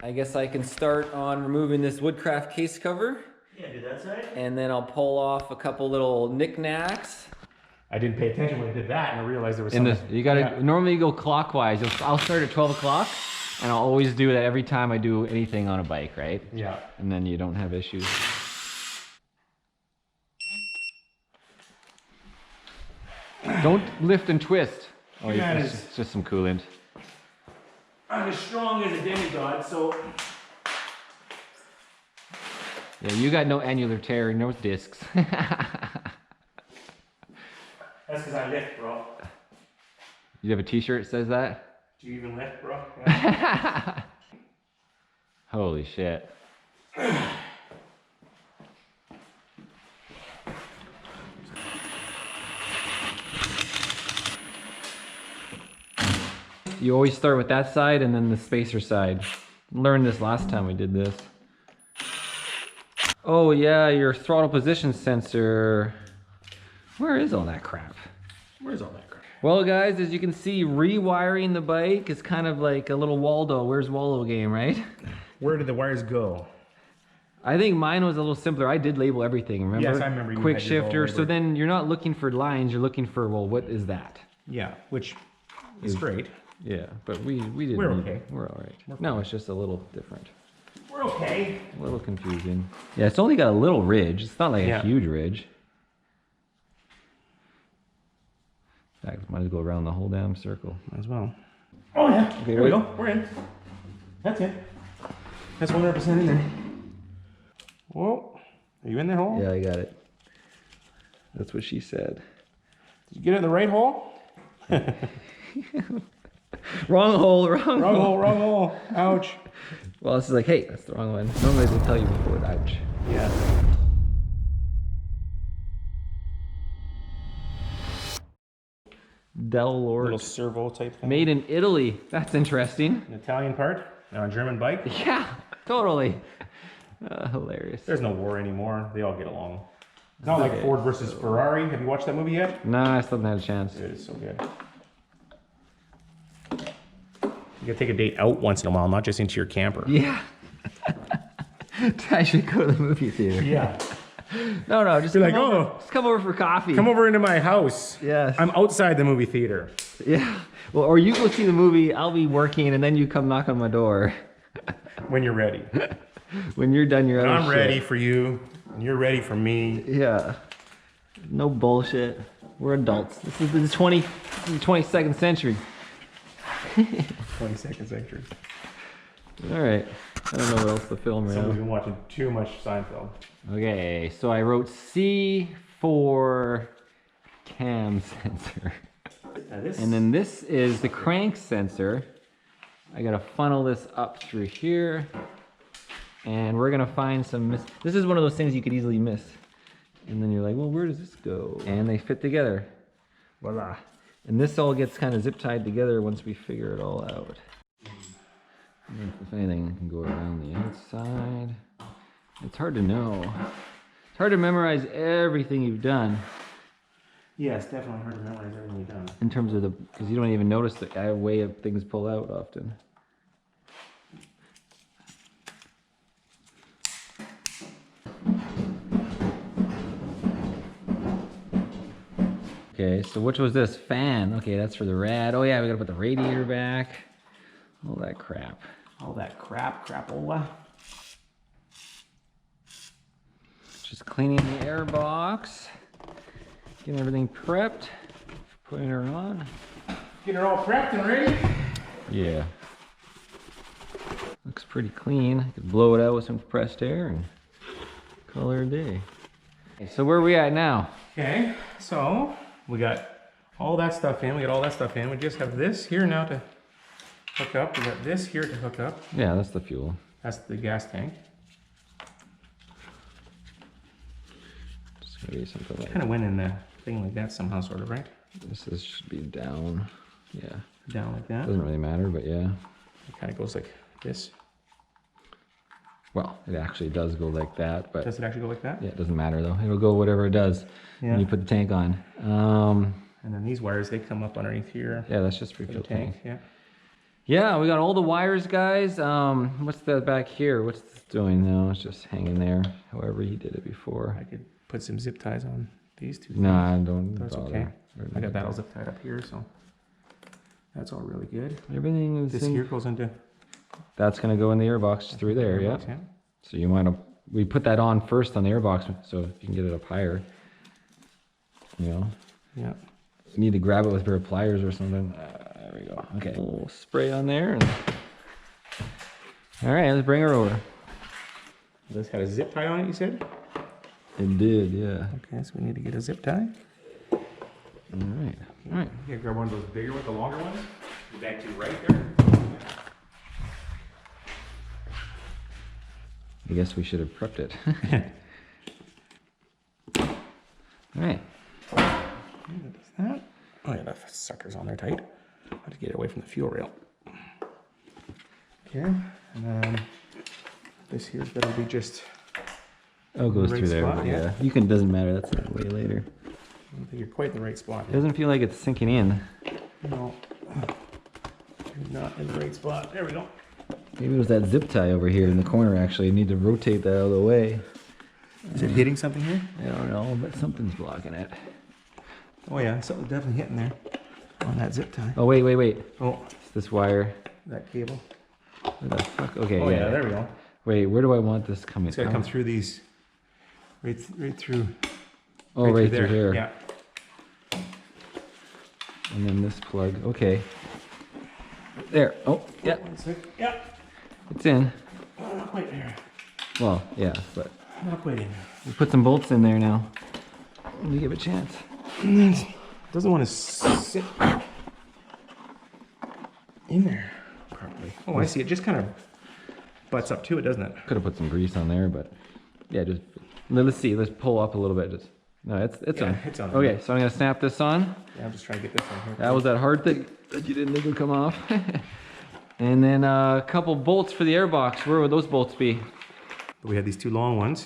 I guess I can start on removing this Woodcraft case cover. Yeah, do that side. And then I'll pull off a couple little knickknacks. I didn't pay attention when I did that, and I realized there was something. You gotta, normally you go clockwise. I'll start at 12 o'clock, and I'll always do that every time I do anything on a bike, right? Yeah. And then you don't have issues. Don't lift and twist. Oh, it's just some coolant. I'm as strong as a demigod, so. Yeah, you got no annular tear, no discs. That's because I lift, bro. You have a t-shirt that says that? Do you even lift, bro? Yeah. Holy shit. You always start with that side and then the spacer side. Learned this last time we did this. Oh yeah, your throttle position sensor. Where is all that crap? Where's all that crap? Well guys, as you can see, rewiring the bike is kind of like a little Waldo, Where's Waldo game, right? Where did the wires go? I think mine was a little simpler. I did label everything, remember? Yes, I remember. Quick shifter, so then you're not looking for lines, you're looking for, well, what is that? Yeah, which is great. Yeah, but we didn't. We're okay. We're all right. No, it's just a little different. We're okay. A little confusing. Yeah, it's only got a little ridge. It's not like a huge ridge. In fact, might as well go around the whole damn circle. Might as well. Oh yeah. Okay, here we go. We're in. That's it. That's 100% in there. Whoa. Are you in there, hole? Yeah, I got it. That's what she said. Did you get it in the right hole? Wrong hole, wrong hole. Wrong hole. Ouch. Well, this is like, hey, that's the wrong one. Normally they tell you before it, ouch. Yeah. Del Lord. Little servo type thing. Made in Italy. That's interesting. An Italian part on a German bike. Yeah, totally. Hilarious. There's no war anymore. They all get along. It's not like Ford versus Ferrari. Have you watched that movie yet? Nah, I still haven't had a chance. It is so good. You gotta take a date out once in a while, not just into your camper. Yeah. I should go to the movie theater. Yeah. No, just You're like, just come over for coffee. Come over into my house. Yes. I'm outside the movie theater. Yeah. Well, or you go see the movie, I'll be working, and then you come knock on my door. When you're ready. When you're done, you're out. I'm ready for you, and you're ready for me. Yeah. No bullshit. We're adults. This is the 22nd century. 22nd century. All right. I don't know what else to film right Somebody's now. been watching too much Seinfeld. Okay, so I wrote C for cam sensor. And then this is the crank sensor. I gotta funnel this up through here. And we're gonna find some this is one of those things you could easily miss. And then you're like, well, where does this go? And they fit together. Voila. And this all gets kind of zip tied together once we figure it all out. And if anything, I can go around the outside. It's hard to know. It's hard to memorize everything you've done. Yeah, it's definitely hard to memorize everything you've done. In terms of because you don't even notice the way of things pull out often. Okay, so which was this? Fan. Okay, that's for the rad. Oh yeah, we gotta put the radiator back. All that crap. All that crapola. Just cleaning the air box. Getting everything prepped. Putting her on. Getting her all prepped and ready. Yeah. Looks pretty clean. I could blow it out with some compressed air and call her a day. Okay, so where are we at now? Okay, so we got all that stuff in. We got all that stuff in. We just have this here now to hook up. We got this here to hook up. Yeah, that's the fuel. That's the gas tank. Just gonna be something like Kind of went in the thing like that somehow, sort of, right? this. This should be down. Yeah. Down like that. Doesn't really matter, but yeah. It kind of goes like this. Well, it actually does go like that, but Does it actually go like that? yeah, it doesn't matter though. It'll go whatever it does when you put the tank on. And then these wires, they come up underneath here. Yeah, that's just for fuel tank. For the tank, yeah. Okay, Yeah, we got all the wires, guys. What's that back here? What's this doing now? It's just hanging there. However he did it before. I could put some zip ties on these two. Nah, don't. That's bother. okay. I got that all zip tied up here, so that's all really good. Everything is. This here goes into. That's gonna go in the airbox through there. Yeah. So you might have. We put that on first on the airbox, so you can get it up higher. You know. Yeah. You need to grab it with a pair of pliers or something. There we go. Okay. A little spray on there. And... All right, let's bring her over. This had a zip tie on it, you said? It did, yeah. Okay, so we need to get a zip tie. All right. All right. You gotta grab one of those bigger ones, the longer ones. Back to right there. I guess we should have prepped it. All right. That. Oh yeah, that sucker's on there tight. I have to get it away from the fuel rail. Okay, and then this here's better be just. Oh, it goes right through there. spot, Yeah. yeah. You can. Doesn't matter. That's way later. I don't think you're quite in the right spot. It doesn't feel like it's sinking in. No, you're not in the right spot. There we go. Maybe it was that zip tie over here in the corner. Actually, you need to rotate that out of the way. Is it hitting something here? I don't know, but something's blocking it. Oh yeah, something's definitely hitting there on that zip tie. Oh wait, wait, wait. Oh, It's this wire. that cable. Where the fuck? Okay, Oh yeah. yeah, there we go. Wait, where do I want this coming? It's gotta come through these. Right through. Oh, right there. through here. Yeah. And then this plug. Okay. There. Oh, yeah. One sec. Yeah. It's in. Oh, not quite there. Well, yeah, but Not quite in. we put some bolts in there now. Let me give it a chance. Doesn't want to sit in there properly. Oh, I see. It just kind of butts up to it, doesn't it? Could have put some grease on there, but yeah, just let's see. Let's pull up a little bit. Just no, it's Yeah, on. it's on. Okay, so I'm gonna snap this on. Yeah, I'm just trying to get this one here. That was that hard thing that you didn't think would come off. And then a couple bolts for the airbox. Where would those bolts be? We had these two long ones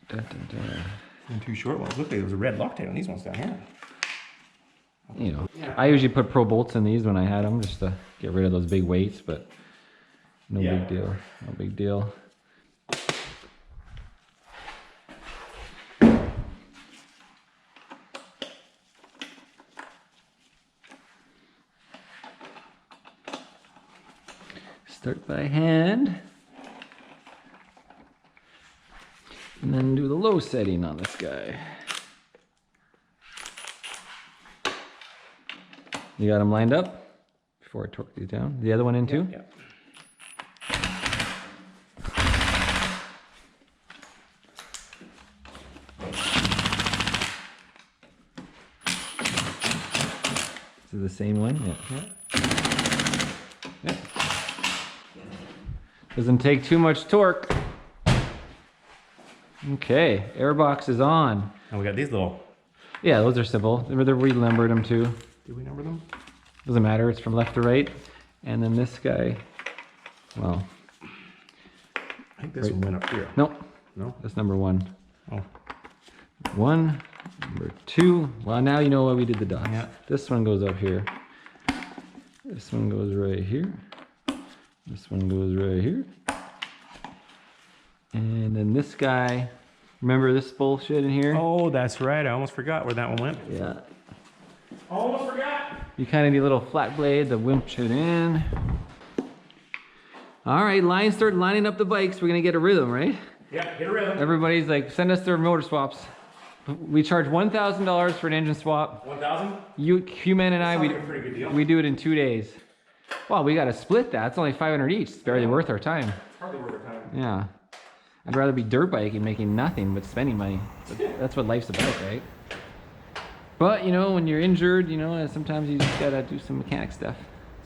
Dun, dun, dun. and two short ones. Look, like there was a red Loctite on these ones down here. You know, I usually put Pro bolts in these when I had them just to get rid of those big weights, but no Yeah. big deal. No big deal. Start by hand. And then do the low setting on this guy. You got them lined up before I torque these down. The other one in too? Yeah. Is it the same one? Yeah. Yeah. Doesn't take too much torque. Okay, airbox is on. And we got these little. Yeah, those are simple. We numbered them too. Did we number them? Doesn't matter, it's from left to right. And then this guy, well, I think this one went up here. nope, No? that's number one. Oh. One, number two. Well, now you know why we did the dots. Yeah. This one goes up here. This one goes right here. This one goes right here. And then this guy, remember this bullshit in here? Oh, that's right. I almost forgot where that one went. Yeah. Almost forgot. You kind of need a little flat blade to winch it in. All right, start lining up the bikes. We're gonna get a rhythm, right? Yeah, get a rhythm. Everybody's like, send us their motor swaps. We charge $1,000 for an engine swap. 1,000? You, QMAN and I, Sounds like a pretty good deal. we do it in 2 days. Well, we gotta split that. It's only 500 each. It's barely worth our time. Hardly worth our time. Yeah. I'd rather be dirt biking, making nothing but spending money. But that's what life's about, right? But, you know, when you're injured, you know, sometimes you just gotta do some mechanic stuff.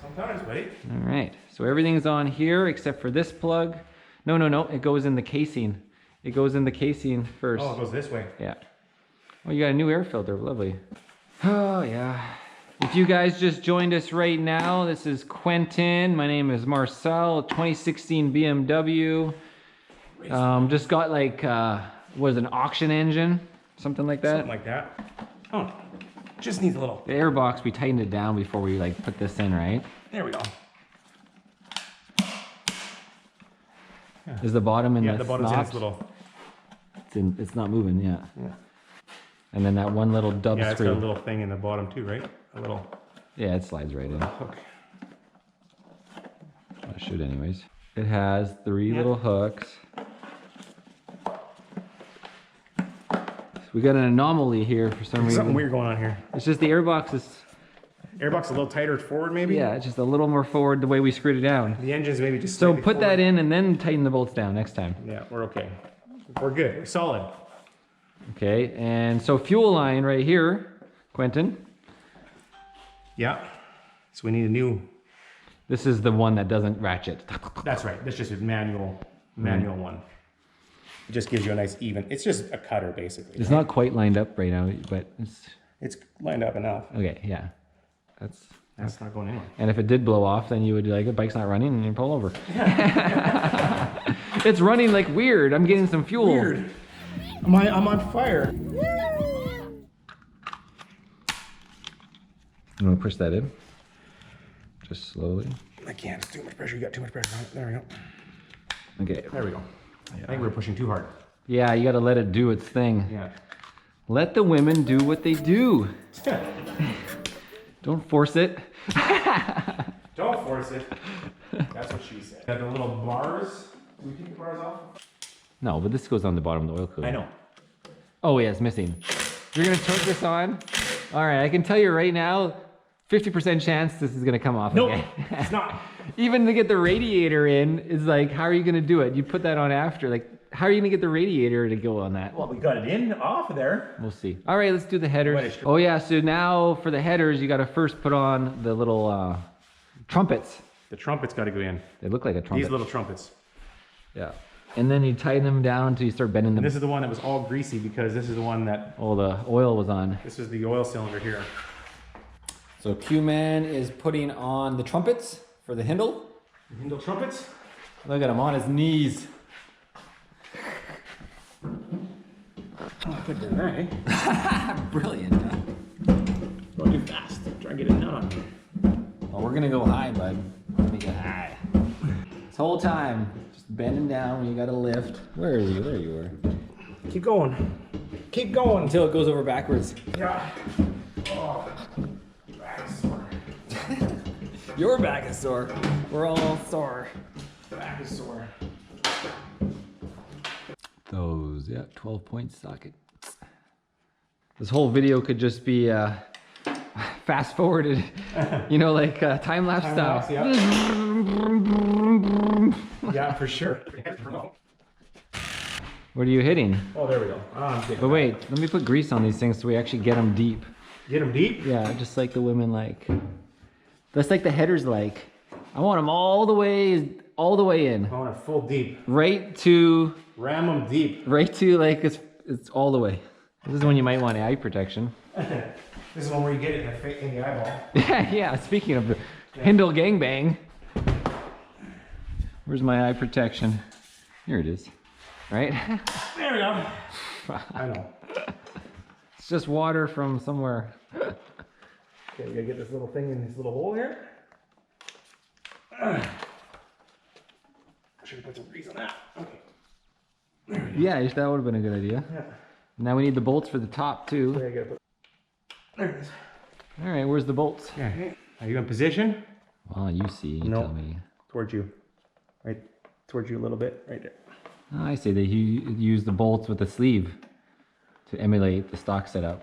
Sometimes, buddy. All right, so everything's on here except for this plug. No, it goes in the casing. It goes in the casing first. Oh, it goes this way. Yeah. Oh, you got a new air filter, lovely. Oh, yeah. If you guys just joined us right now, this is Quentin. My name is Marcel, 2016 BMW. Just got like, was an auction engine? Something like that? Something like that. Oh. Just needs a little. The airbox, we tightened it down before we like put this in, right? There we go. Is the bottom in Yeah, the bottom's in knob? this little. It's not moving, yeah. Yeah. And then that one little dub Yeah, it's screw. got a little thing in the bottom too, right? A little Yeah, it slides right in. hook. I should anyways. It has 3 little hooks. We got an anomaly here for some reason. Something weird going on here. It's just the airbox is, Airbox a little tighter forward, maybe? yeah, it's just a little more forward the way we screwed it down. The engine's maybe just So slightly put that forward. in and then tighten the bolts down next time. Yeah, we're okay. We're good. We're solid. Okay, and so fuel line right here, Quentin. Yeah. So we need a new. This is the one that doesn't ratchet. That's right. That's just a manual one. It just gives you a nice even. It's just a cutter basically. It's right? not quite lined up right now, but It's lined up enough. okay, yeah. That's not going anywhere. And if it did blow off, then you would be like, the bike's not running, and you pull over. It's running like weird. I'm getting some fuel. Weird. I'm on fire. I'm gonna push that in. Just slowly. I can't. It's too much pressure. You got too much pressure on it. There we go. Okay. There we go. I think we're pushing too hard. Yeah, you gotta let it do its thing. Yeah. Let the women do what they do. Don't force it. Don't force it. That's what she said. Got the little bars. Can we take the bars off? No, but this goes on the bottom of the oil cooler. I know. Oh yeah, it's missing. You're gonna turn this on? All right, I can tell you right now, 50% chance this is gonna come off Nope, again. it's not. Even to get the radiator in is like, how are you gonna do it? You put that on after, like, how are you gonna get the radiator to go on that? Well, we got it in, off of there. We'll see. All right, let's do the headers. What is- Oh yeah, so now for the headers, you gotta first put on the little trumpets. The trumpet's got to go in. They look like a trumpet. These little trumpets. Yeah. And then you tighten them down until you start bending them. And this is the one that was all greasy because this is the one that, Oh, the oil was on. this is the oil cylinder here. So QMAN is putting on the trumpets for the Hindle. Hindle trumpets. Look at him on his knees. Oh, I could do that, eh? Brilliant. Huh? Going too fast. Try and get it down. Well, we're gonna go high, bud. Let me get high. This whole time, just bending down when you gotta lift. Where are you? There you are. Keep going. Keep going. Until it goes over backwards. Yeah. Oh, back is sore. Your back is sore. We're all sore. Back is sore. Those, yeah, 12-point sockets. This whole video could just be fast forwarded, you know, like time-lapse style. Yeah, for sure. What are you hitting? Oh, there we go. But wait, let me put grease on these things so we actually get them deep. Get them deep? Yeah, just like the women like. That's like the headers like. I want them all the way in. I want it full deep. Right to Ram them deep. like it's all the way. This is when you might want eye protection. This is one where you get it in the eyeball. Yeah, speaking of the Hindle gangbang. Where's my eye protection? Here it is. Right? There we go. I know. It's just water from somewhere. Okay, we gotta get this little thing in this little hole here. Should have put some grease on that. Okay. Yeah, that would have been a good idea. Yeah. Now we need the bolts for the top too. There you go. There it is. All right, where's the bolts? Okay. Are you in position? Well, you see, you No. tell me. Towards you. Right towards you a little bit. Right there. Oh, I say that you use the bolts with the sleeve to emulate the stock setup,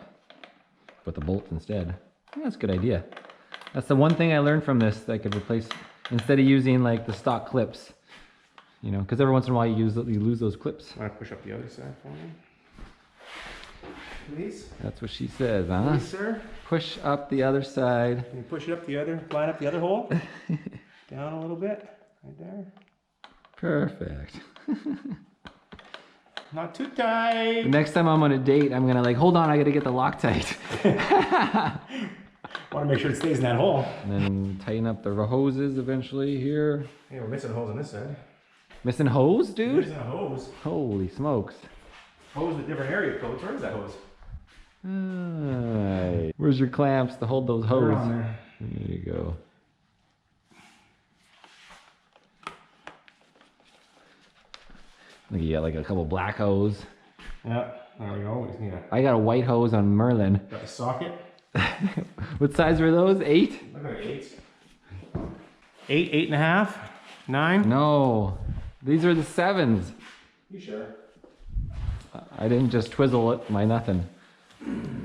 but the bolts instead. Oh, that's a good idea. That's the one thing I learned from this that I could replace instead of using like the stock clips. You know, because every once in a while you lose those clips. Want to push up the other side for me? Please? That's what she says, huh? Please, sir? Push up the other side. Can you push it up the other, line up the other hole? Down a little bit. Right there. Perfect. Not too tight. The next time I'm on a date, I'm gonna like, hold on, I gotta get the Loctite. Want to make sure it stays in that hole. And then tighten up the hoses eventually here. Hey, we're missing holes on this side. Missing hose, dude? Missing a hose. Holy smokes. Hose with different area codes. Where is that hose? Alright. Where's your clamps to hold those hoses? They're on there. There you go. Look, you got like a couple black hose. Yeah, there we go. We just need a, I got a white hose on Merlin. got a socket. What size were those? 8? Look at 8. 8, 8.5, 9. No, these are the 7s. You sure? I didn't just twizzle it, my nothing.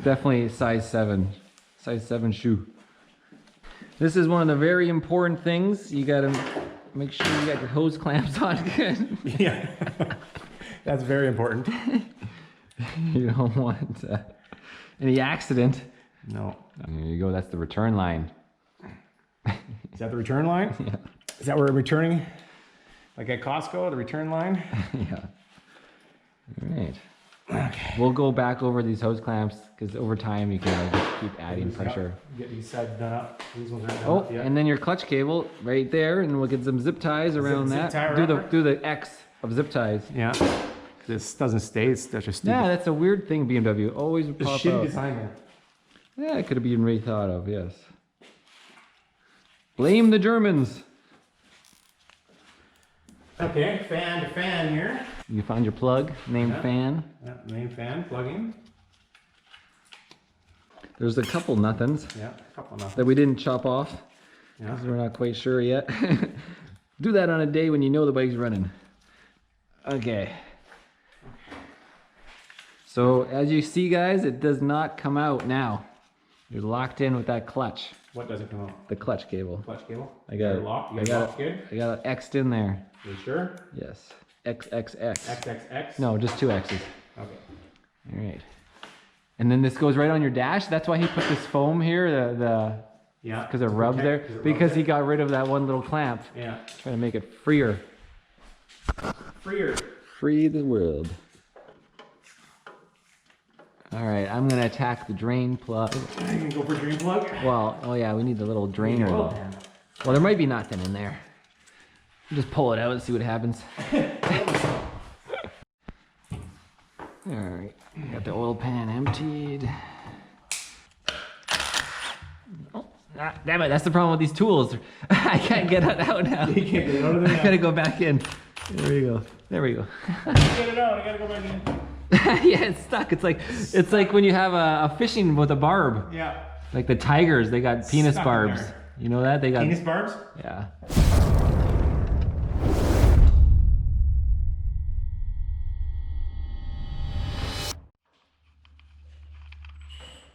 Definitely size 7. Size 7 shoe. This is one of the very important things. You gotta make sure you got your hose clamps on good. Yeah. That's very important. You don't want any accident. No. There you go, that's the return line. Is that the return line? Yeah. Is that where we're returning? Like at Costco, the return line? Yeah. All right. Okay. We'll go back over these hose clamps because over time you can just keep adding pressure. Get these sides done up. These ones aren't done Oh, up yet. and then your clutch cable right there, and we'll get some zip ties around zip that. tie Do around the X of zip ties. Yeah. This doesn't stay. It's such a stupid. Yeah, that's a weird thing BMW always the pop shitty out. design there. Yeah, it could have been rethought of. Yes. Blame the Germans. Okay, fan to fan here. You found your plug named Yeah. fan. Yeah, main fan plugging. There's a couple nothings Yeah, a couple enough. that we didn't chop off Yeah. because we're not quite sure yet. Do that on a day when you know the bike's running. Okay. So as you see, guys, it does not come out now. You're locked in with that clutch, What doesn't come out? the clutch cable. Clutch cable. I got it. Locked. You I got it got locked good. I got it X'd in there. You sure? Yes. XXX. XXX. No, just 2 X's. Okay. All right. And then this goes right on your dash. That's why he put this foam here, Yeah. because it rubs there. Because he got rid of that one little clamp. Yeah. Trying to make it freer. Freer. Free the world. All right, I'm gonna attack the drain plug. You can go for drain plug. Well, oh yeah, we need the little drainer Oil though. pan. Well, there might be nothing in there. Just pull it out and see what happens. All right, got the oil pan emptied. Oh, damn it, that's the problem with these tools. I can't get it out now. You can't get it out of there I now. gotta go back in. There we go. There we go. Get it out. I gotta go back in. Yeah, it's stuck. It's like when you have a fishing with a barb. Yeah. Like the tigers, they got penis Stuck in barbs. there. You know that? They got Penis barbs? Yeah.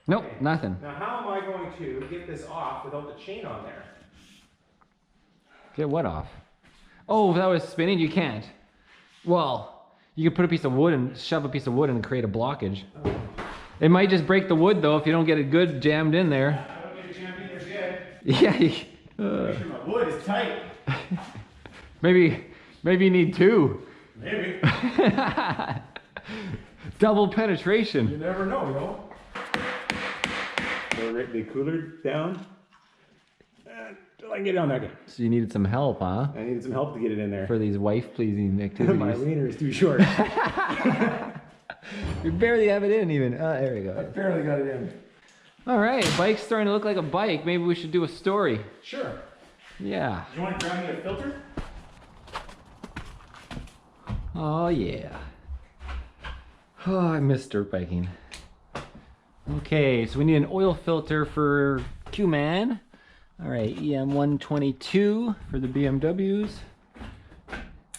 Nope, nothing. Now, how am I going to get this off without the chain on there? Get what off? Oh, if that was spinning, you can't. Well, you could put a piece of wood and shove a piece of wood and create a blockage. Oh. It might just break the wood though if you don't get it good jammed in there. I don't get it jammed in there good. Yeah. Make sure my wood is tight. Maybe you need 2. Maybe. Double penetration. You never know, you know. The cooler down. Till I can get it on there again. So you needed some help, huh? I needed some help to get it in there. For these wife-pleasing My activities. wiener is too short. You barely have it in even. There we I go. barely got it in. All right, bike's starting to look like a bike. Maybe we should do a story. Sure. Yeah. You want to grab me a filter? Oh yeah. Oh, I miss dirt biking. Okay, so we need an oil filter for QMAN. All right, EM122 for the BMWs.